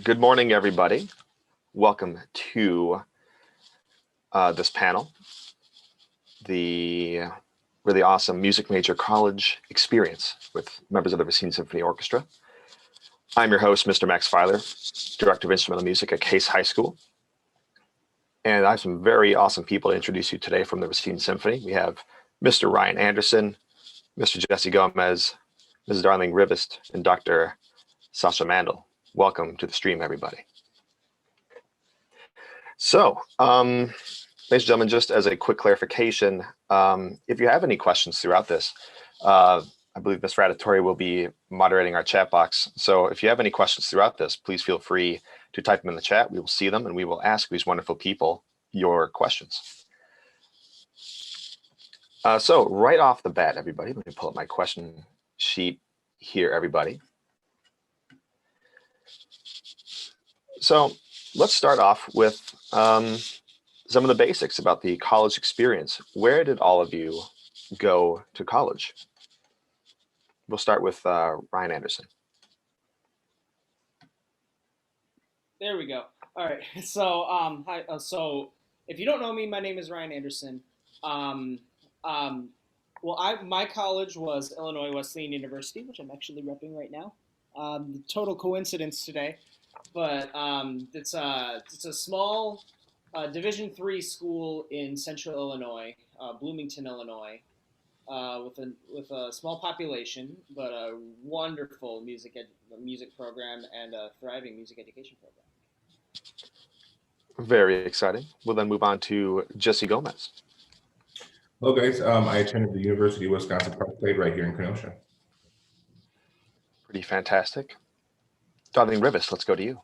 Good morning, everybody. Welcome to this panel, the really awesome music major college experience with members of the Racine Symphony Orchestra. I'm your host, Mr. Max Filer, Director of Instrumental Music at Case High School. And I have some very awesome people to introduce you today from the Racine Symphony. We have Mr. Ryan Anderson, Mr. Jesse Gomez, Mrs. Darlene Rivest, and Dr. Sasha Mendel. Welcome to the stream, everybody. So, ladies and gentlemen, just as a quick clarification, if you have any questions throughout this, I believe Ms. Radatori will be moderating our chat box. So if you have any questions throughout this, please feel free to type them in the chat. We will see them and we will ask these wonderful people your questions. So right off the bat, everybody, let me pull up my question sheet here, everybody. So let's start off with some of the basics about the college experience. Where did all of you go to college? We'll start with Ryan Anderson. There we go. All right. So, hi. So, if you don't know me, my name is Ryan Anderson. My college was Illinois Wesleyan University, which I'm actually repping right now. Total coincidence today, but it's a small Division III school in Central Illinois, Bloomington, Illinois. With a small population, but a wonderful music program and a thriving music education program. Very exciting. We'll then move on to Jesse Gomez. Hello, guys. I attended the University of Wisconsin-Park State right here in Kenosha. Pretty fantastic. Darlene Rivest, let's go to you.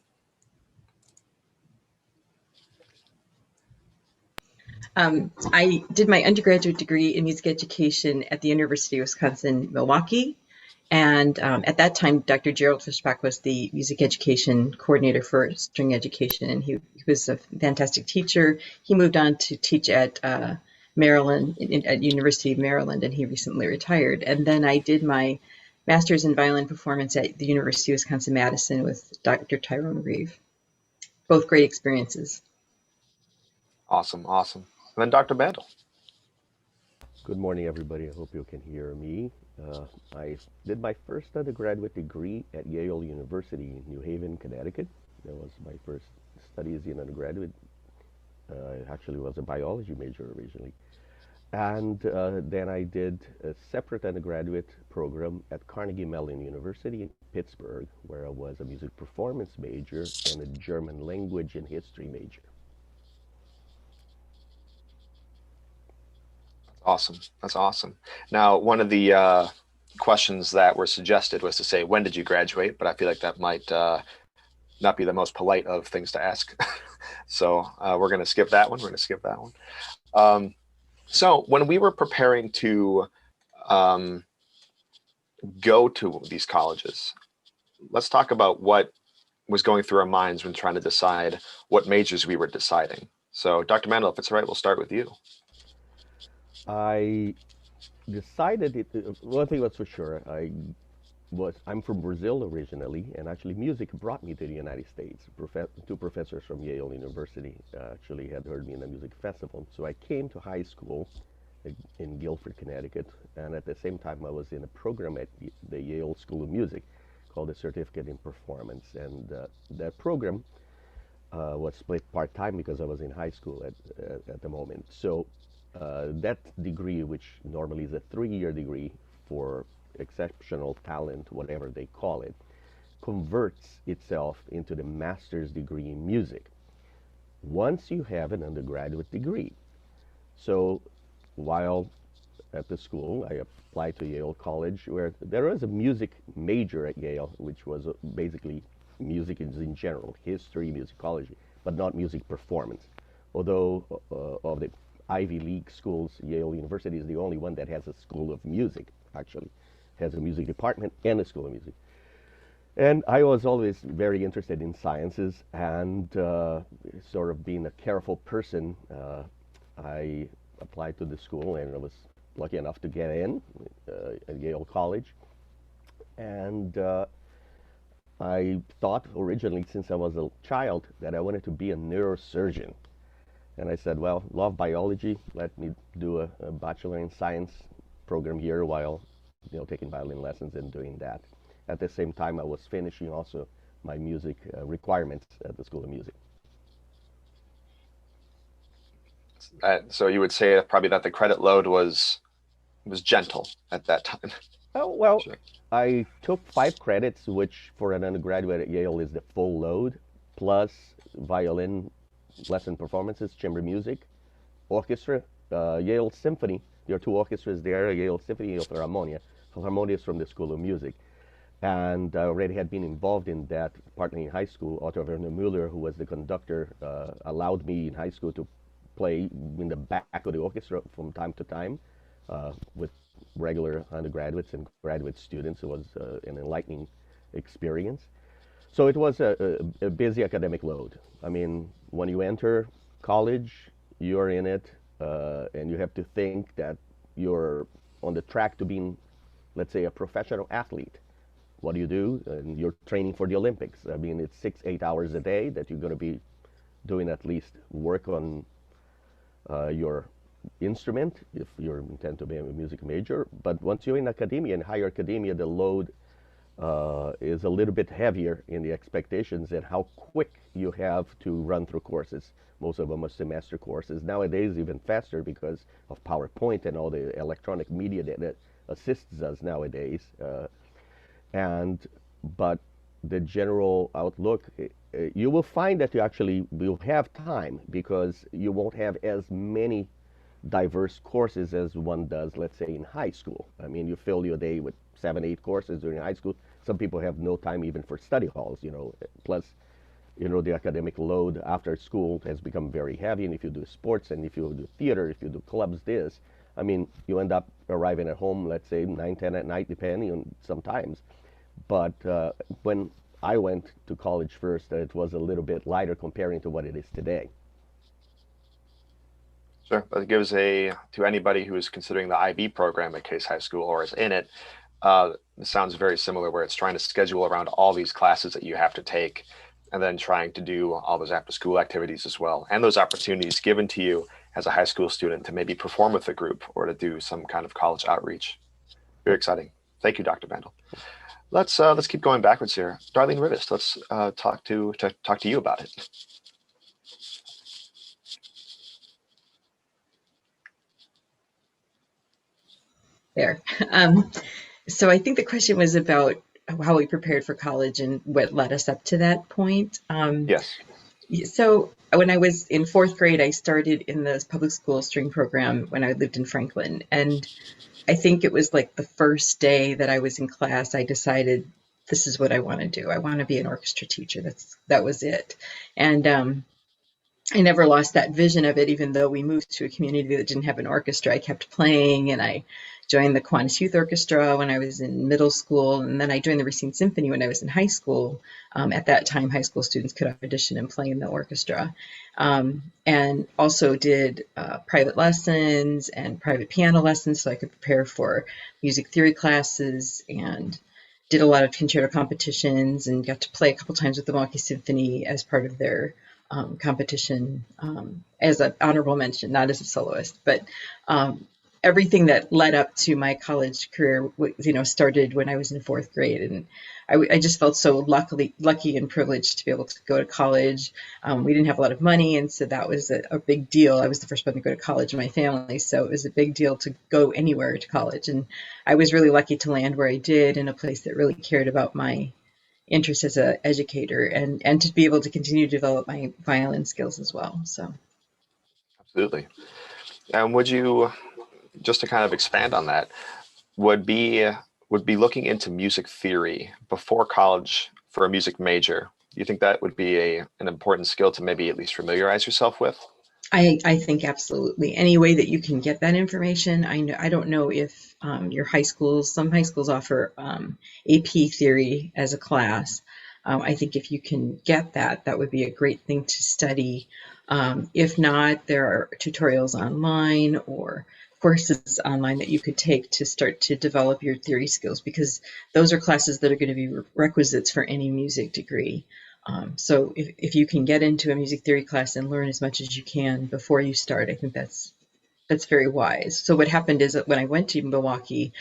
I did my undergraduate degree in music education at the University of Wisconsin-Milwaukee. And at that time, Dr. Gerald Fischbach was the music education coordinator for string education. And he was a fantastic teacher. He moved on to teach at Maryland, at University of Maryland, and he recently retired. And then I did my master's in violin performance at the University of Wisconsin-Madison with Dr. Tyrone Reeve. Both great experiences. Awesome, awesome. And then Dr. Mendel. Good morning, everybody. I hope you can hear me. I did my first undergraduate degree at Yale University in New Haven, Connecticut. That was my first studies in undergraduate. I actually was a biology major originally. And then I did a separate undergraduate program at Carnegie Mellon University in Pittsburgh, where I was a music performance major and a German language and history major. Awesome. That's awesome. Now, one of the questions that were suggested was to say, when did you graduate? But I feel like that might not be the most polite of things to ask. So we're going to skip that one. So when we were preparing to go to these colleges, let's talk about what was going through our minds when trying to decide what majors we were deciding. So Dr. Mendel, if it's all right, we'll start with you. I decided one thing was for sure. I'm from Brazil originally, and actually music brought me to the United States. Two professors from Yale University actually had heard me in a music festival. So I came to high school in Guilford, Connecticut, and at the same time I was in a program at the Yale School of Music called the Certificate in Performance. And that program was split part-time because I was in high school at the moment. So that degree, which normally is a 3-year degree for exceptional talent, whatever they call it, converts itself into the master's degree in music once you have an undergraduate degree. So while at the school, I applied to Yale College, where there was a music major at Yale, which was basically music in general, history, musicology, but not music performance. Although of the Ivy League schools, Yale University is the only one that has a school of music, actually. Has a music department and a school of music. And I was always very interested in sciences, and sort of being a careful person, I applied to the school, and I was lucky enough to get in at Yale College. And I thought originally, since I was a child, that I wanted to be a neurosurgeon. And I said, well, love biology. Let me do a bachelor in science program here while, taking violin lessons and doing that. At the same time, I was finishing also my music requirements at the School of Music. So you would say probably that the credit load was gentle at that time. Oh, well, Sure. I took 5 credits, which for an undergraduate at Yale is the full load, plus violin lesson performances, chamber music, orchestra, Yale Symphony. There are 2 orchestras there, Yale Symphony and Philharmonia. Philharmonia is from the School of Music. And I already had been involved in that, partly in high school. Otto Werner Müller, who was the conductor, allowed me in high school to play in the back of the orchestra from time to time with regular undergraduates and graduate students. It was an enlightening experience. So it was a busy academic load. I mean, when you enter college, you're in it, and you have to think that you're on the track to being, let's say, a professional athlete. What do you do? And you're training for the Olympics. I mean, it's 8 hours a day that you're going to be doing at least work on your instrument if you intend to be a music major. But once you're in academia, in higher academia, the load is a little bit heavier in the expectations and how quick you have to run through courses. Most of them are semester courses. Nowadays, even faster because of PowerPoint and all the electronic media that assists us nowadays. But the general outlook, you will find that you actually will have time because you won't have as many diverse courses as one does, let's say, in high school. I mean, you fill your day with 7, 8 courses during high school. Some people have no time even for study halls, plus, the academic load after school has become very heavy. And if you do sports and if you do theater, if you do clubs, I mean, you end up arriving at home, let's say 9, 10 at night, depending on sometimes. But when I went to college first, it was a little bit lighter comparing to what it is today. Sure. But it gives to anybody who is considering the IB program at Case High School or is in it, it sounds very similar where it's trying to schedule around all these classes that you have to take and then trying to do all those after school activities as well. And those opportunities given to you as a high school student to maybe perform with the group or to do some kind of college outreach. Very exciting. Thank you, Dr. Mendel. Let's keep going backwards here. Darlene Rivest, let's talk to you about it. There. So I think the question was about how we prepared for college and what led us up to that point. Yes. So when I was in 4th grade, I started in the public school string program when I lived in Franklin. And I think it was like the first day that I was in class, I decided this is what I want to do. I want to be an orchestra teacher. That was it. And I never lost that vision of it, even though we moved to a community that didn't have an orchestra. I kept playing, and I joined the Kiwanis Youth Orchestra when I was in middle school, and then I joined the Racine Symphony when I was in high school. At that time, high school students could audition and play in the orchestra, and also did private lessons and private piano lessons so I could prepare for music theory classes, and did a lot of concerto competitions and got to play a couple times with the Milwaukee Symphony as part of their competition as an honorable mention, not as a soloist, but everything that led up to my college career, started when I was in 4th grade, and I just felt so lucky and privileged to be able to go to college. We didn't have a lot of money, and so that was a big deal. I was the first one to go to college in my family, so it was a big deal to go anywhere to college, and I was really lucky to land where I did in a place that really cared about my interest as an educator and to be able to continue to develop my violin skills as well. So Absolutely. And would you, just to kind of expand on that, would be looking into music theory before college for a music major? Do you think that would be an important skill to maybe at least familiarize yourself with? I think absolutely. Any way that you can get that information. I don't know if your high schools, some high schools offer AP theory as a class. I think if you can get that would be a great thing to study. If not, there are tutorials online or courses online that you could take to start to develop your theory skills, because those are classes that are going to be requisites for any music degree. So if you can get into a music theory class and learn as much as you can before you start, I think that's very wise. So what happened is that when I went to Milwaukee,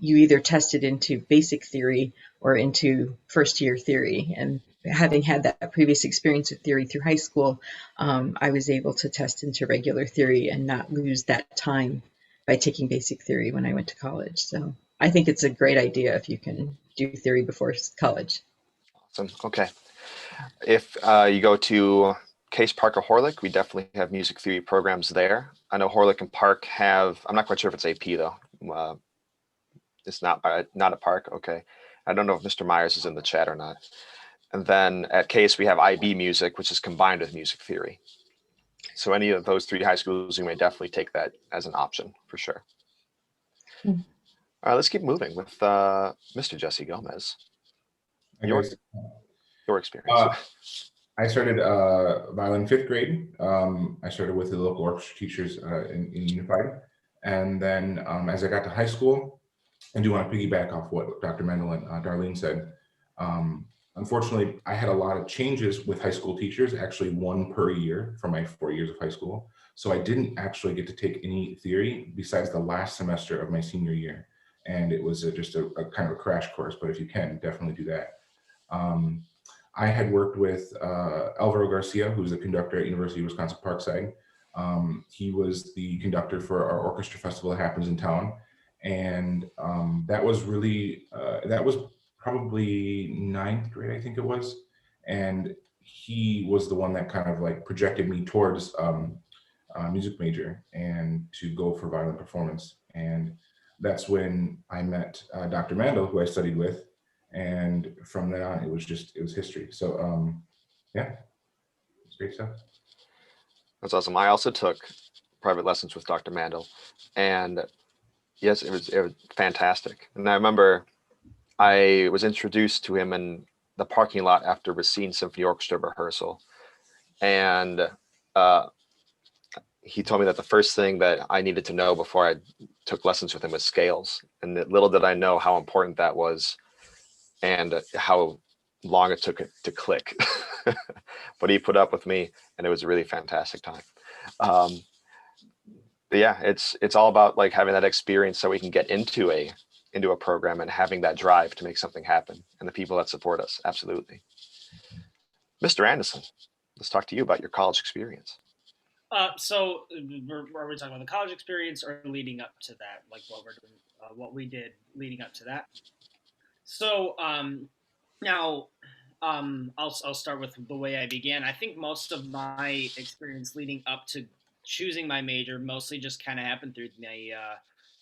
you either tested into basic theory or into first year theory. And having had that previous experience with theory through high school, I was able to test into regular theory and not lose that time by taking basic theory when I went to college. So I think it's a great idea if you can do theory before college. Awesome. Okay. If you go to Case Park or Horlick, we definitely have music theory programs there. I know Horlick and Park have, I'm not quite sure if it's AP though. It's not a Park. Okay. I don't know if Mr. Myers is in the chat or not. And then at Case, we have IB music, which is combined with music theory. So any of those three high schools, you may definitely take that as an option for sure. All right, let's keep moving with Mr. Jesse Gomez. Your experience. I started violin 5th grade. I started with the local orchestra teachers in Unified. And then as I got to high school, I do want to piggyback off what Dr. Mendel and Darlene said. Unfortunately, I had a lot of changes with high school teachers, actually one per year for my 4 years of high school. So I didn't actually get to take any theory besides the last semester of my senior year. And it was just a kind of a crash course, but if you can, definitely do that. I had worked with Alvaro Garcia, who's the conductor at University of Wisconsin Parkside. He was the conductor for our orchestra festival that happens in town. And that was really, that was probably 9th grade, I think it was. And he was the one that kind of like projected me towards music major and to go for violin performance. And that's when I met Dr. Mendel, who I studied with. And from then on, it was history. So yeah, it's great stuff. That's awesome. I also took private lessons with Dr. Mandel, and yes, it was fantastic. And I remember I was introduced to him in the parking lot after Racine Symphony Orchestra rehearsal, and he told me that the first thing that I needed to know before I took lessons with him was scales, and little did I know how important that was, and how long it took it to click. But he put up with me, and it was a really fantastic time. But yeah, it's all about like having that experience so we can get into a program and having that drive to make something happen, and the people that support us. Absolutely. Mr. Anderson, let's talk to you about your college experience. So are we talking about the college experience or leading up to that, like what we're doing, what we did leading up to that? So now I'll start with the way I began. I think most of my experience leading up to choosing my major mostly just kind of happened through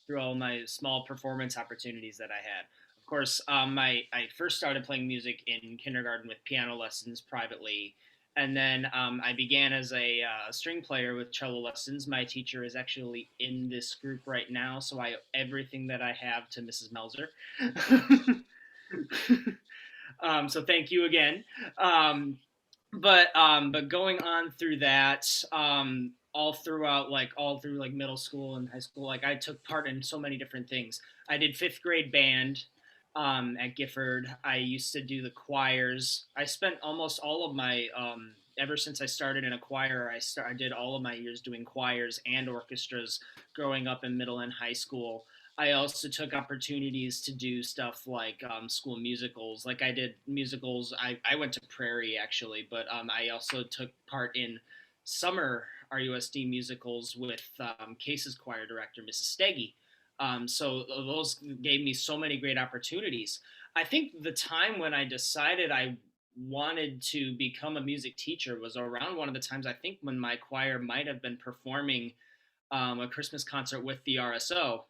through all my small performance opportunities that I had. Of course, I first started playing music in kindergarten with piano lessons privately. And then I began as a string player with cello lessons. My teacher is actually in this group right now, so I owe everything that I have to Mrs. Melzer. So thank you again. But going on through that, all through middle school and high school, like I took part in so many different things. I did 5th grade band at Gifford. I used to do the choirs. I spent almost all of my ever since I started in a choir. I did all of my years doing choirs and orchestras growing up in middle and high school. I also took opportunities to do stuff like school musicals. Like I did musicals. I went to Prairie actually, but I also took part in summer RUSD musicals with Case's choir director, Mrs. Steggy. So those gave me so many great opportunities. I think the time when I decided I wanted to become a music teacher was around one of the times I think when my choir might have been performing a Christmas concert with the RSO.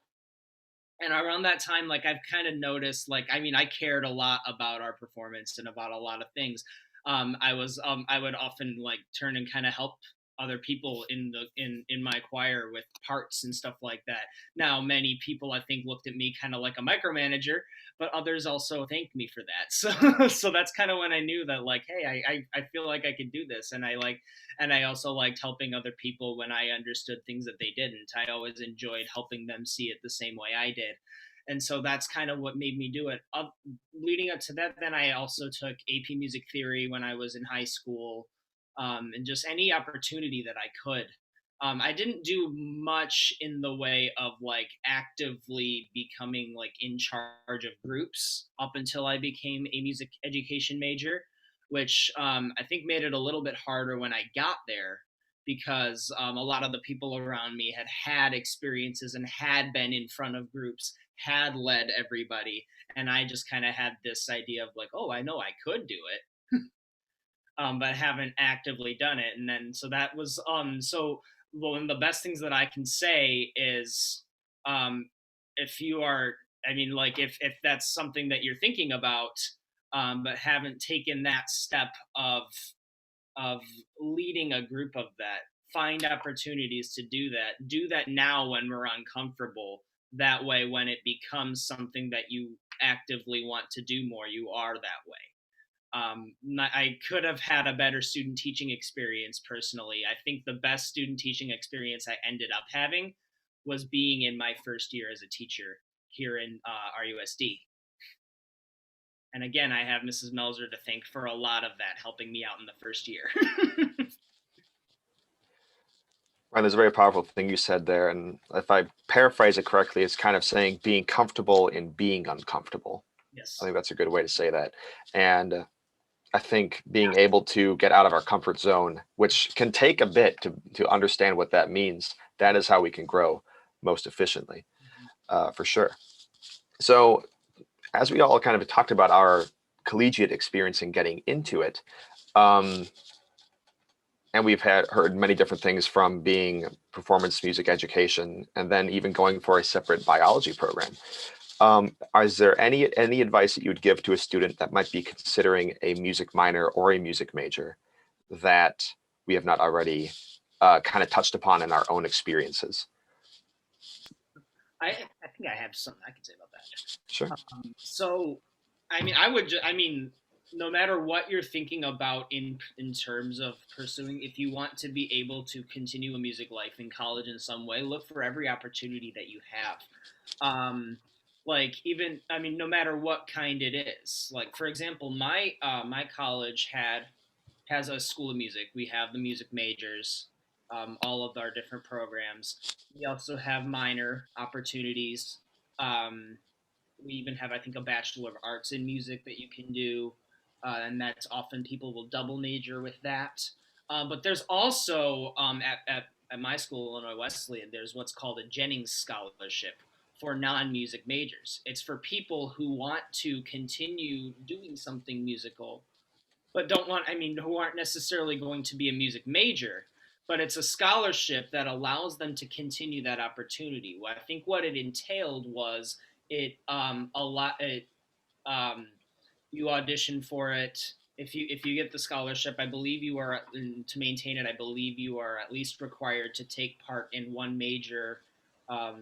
And around that time, like I've kind of noticed, like I mean, I cared a lot about our performance and about a lot of things. I would often like turn and kind of help other people in my choir with parts and stuff like that. Now, many people I think looked at me kind of like a micromanager, but others also thanked me for that. So that's kind of when I knew that, like, hey, I feel like I could do this, and I also liked helping other people when I understood things that they didn't. I always enjoyed helping them see it the same way I did. And so that's kind of what made me do it. Leading up to that, then I also took AP Music Theory when I was in high school, and just any opportunity that I could. I didn't do much in the way of like actively becoming like in charge of groups up until I became a music education major, which I think made it a little bit harder when I got there, because a lot of the people around me had experiences and had been in front of groups, had led everybody, and I just kind of had this idea of like, oh, I know I could do it, but haven't actively done it. And then so that was so one of the best things that I can say is, if you are, I mean, like if that's something that you're thinking about, but haven't taken that step of leading a group of that, find opportunities to do that now when we're uncomfortable. That way, when it becomes something that you actively want to do more, you are that way. I could have had a better student teaching experience personally. I think the best student teaching experience I ended up having was being in my first year as a teacher here in RUSD. And again, I have Mrs. Melzer to thank for a lot of that, helping me out in the first year. Ryan, there's a very powerful thing you said there, and if I paraphrase it correctly, it's kind of saying being comfortable in being uncomfortable. Yes. I think that's a good way to say that. And I think being able to get out of our comfort zone, which can take a bit to understand what that means, that is how we can grow most efficiently, for sure. So as we all kind of talked about our collegiate experience in getting into it, and we've heard many different things from being performance music education and then even going for a separate biology program. Is there any advice that you would give to a student that might be considering a music minor or a music major that we have not already kind of touched upon in our own experiences? I think I have something I can say about that. Sure. So, I mean, no matter what you're thinking about in terms of pursuing, if you want to be able to continue a music life in college in some way, look for every opportunity that you have. Like even, I mean, no matter what kind it is. Like for example, my college has a school of music. We have the music majors, all of our different programs. We also have minor opportunities. Um, we even have, I think, a Bachelor of Arts in Music that you can do, and that's often people will double major with that. But there's also at my school, Illinois Wesleyan, there's what's called a Jennings Scholarship for non-music majors. It's for people who want to continue doing something musical, but who aren't necessarily going to be a music major, but it's a scholarship that allows them to continue that opportunity. Well, I think what it entailed was you audition for it. If you get the scholarship, I believe you are, to maintain it, I believe you are at least required to take part in one major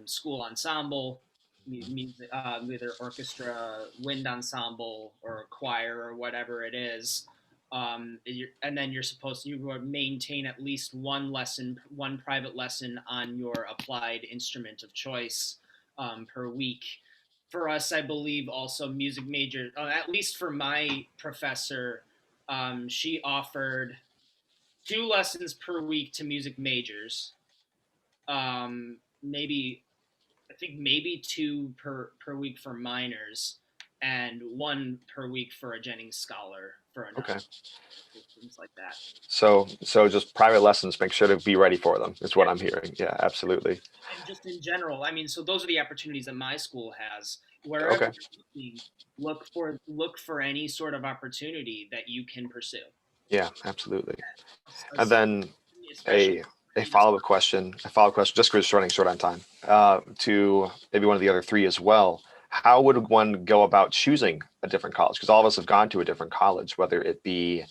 school ensemble, music, either orchestra, wind ensemble, or choir, or whatever it is. And then you maintain at least one private lesson on your applied instrument of choice per week. For us, I believe also music major, at least for my professor, she offered 2 lessons per week to music majors. Maybe I think maybe 2 per week for minors, and 1 per week for a Jennings scholar for another. Okay. Things like that. So just private lessons, make sure to be ready for them, is what I'm hearing. Yeah, absolutely. And just in general, I mean, so those are the opportunities that my school has. Wherever you're looking, look for any sort of opportunity that you can pursue. Yeah, absolutely. And then a follow-up question, just because we're running short on time, to maybe one of the other three as well. How would one go about choosing a different college? Because all of us have gone to a different college, whether it be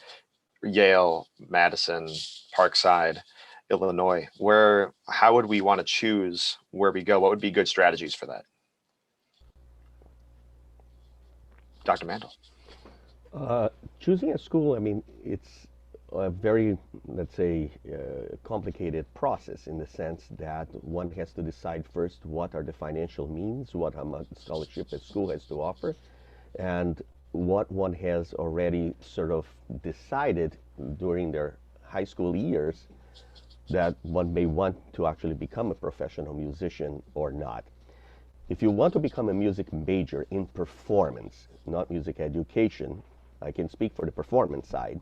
Yale, Madison, Parkside. Illinois, how would we want to choose where we go? What would be good strategies for that? Dr. Mandel. Choosing a school, I mean, it's a very, let's say, complicated process in the sense that one has to decide first what are the financial means, what amount of scholarship a school has to offer, and what one has already sort of decided during their high school years that one may want to actually become a professional musician or not. If you want to become a music major in performance, not music education, I can speak for the performance side.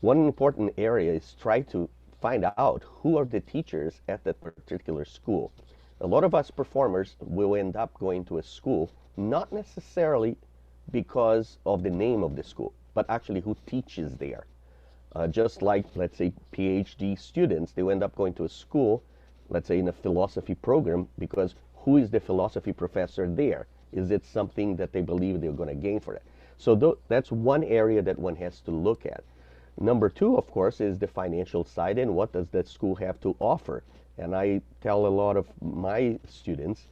One important area is try to find out who are the teachers at that particular school. A lot of us performers will end up going to a school not necessarily because of the name of the school, but actually who teaches there. Just like, let's say, PhD students, they will end up going to a school, let's say in a philosophy program, because who is the philosophy professor there? Is it something that they believe they're going to gain for it? So that's one area that one has to look at. Number two, of course, is the financial side and what does that school have to offer. And I tell a lot of my students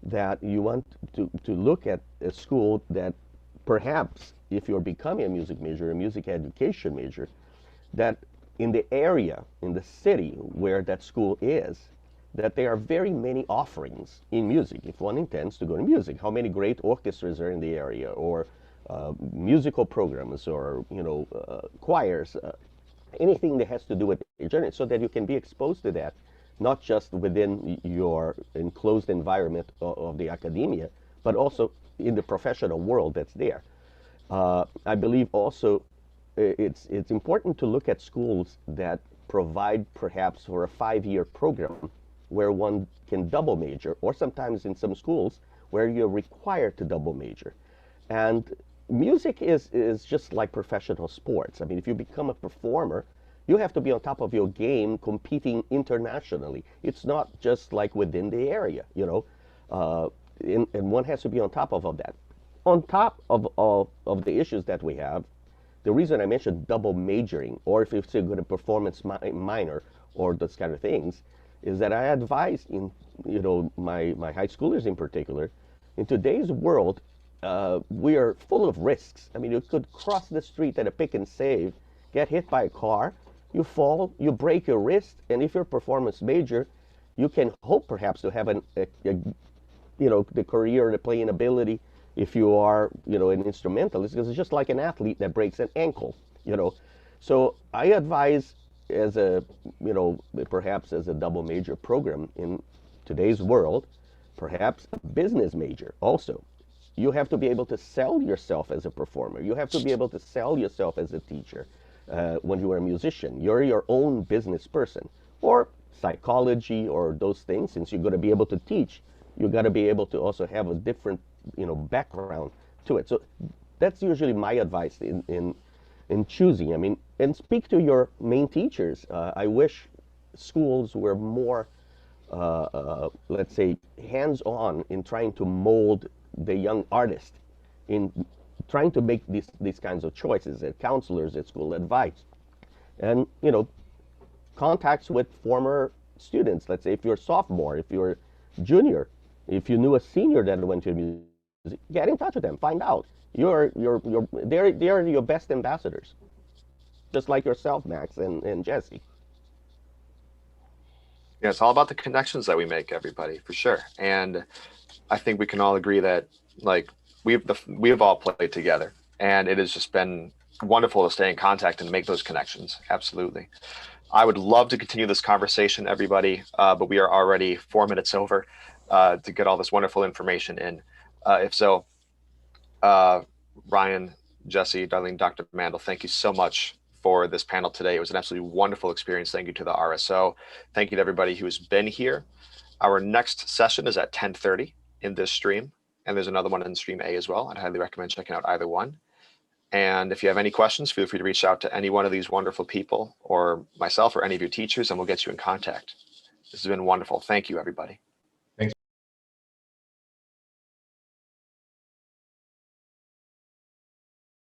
that you want to look at a school that perhaps if you're becoming a music major, a music education major, that in the area, in the city where that school is, that there are very many offerings in music if one intends to go to music. How many great orchestras are in the area, or musical programs, or choirs, anything that has to do with the journey, so that you can be exposed to that, not just within your enclosed environment of the academia, but also in the professional world that's there. I believe also it's important to look at schools that provide perhaps for a 5-year program where one can double major, or sometimes in some schools where you're required to double major. And music is just like professional sports. I mean, if you become a performer, you have to be on top of your game competing internationally. It's not just like within the area, and one has to be on top of that. On top of the issues that we have, the reason I mentioned double majoring, or if it's a good performance minor, or those kind of things, is that I advise my high schoolers in particular, in today's world, we are full of risks. I mean, you could cross the street at a pick and save, get hit by a car, you fall, you break your wrist, and if you're a performance major, you can hope perhaps to have the career, the playing ability, if you are, an instrumentalist, because it's just like an athlete that breaks an ankle, So I advise as perhaps as a double major program in today's world, perhaps a business major also. You have to be able to sell yourself as a performer. You have to be able to sell yourself as a teacher. When you are a musician, you're your own business person. Or psychology, or those things, since you're going to be able to teach, you got to be able to also have a different background to it. So that's usually my advice in choosing. I mean, and speak to your main teachers. I wish schools were more, let's say, hands-on in trying to mold the young artist, in trying to make these kinds of choices. Counselors at school advice, and contacts with former students. Let's say if you're a sophomore, if you're a junior, if you knew a senior that went to music, get in touch with them. Find out. They're your best ambassadors, just like yourself, Max and Jesse. Yeah, it's all about the connections that we make, everybody, for sure. And I think we can all agree that we have all played together, and it has just been wonderful to stay in contact and make those connections. Absolutely. I would love to continue this conversation, everybody, but we are already 4 minutes over to get all this wonderful information in. If so, Ryan, Jesse, Darlene, Dr. Mandel, thank you so much for this panel today. It was an absolutely wonderful experience. Thank you to the RSO. Thank you to everybody who's been here. Our next session is at 10:30 in this stream, and there's another one in stream A as well. I'd highly recommend checking out either one. And if you have any questions, feel free to reach out to any one of these wonderful people, or myself, or any of your teachers, and we'll get you in contact. This has been wonderful. Thank you, everybody.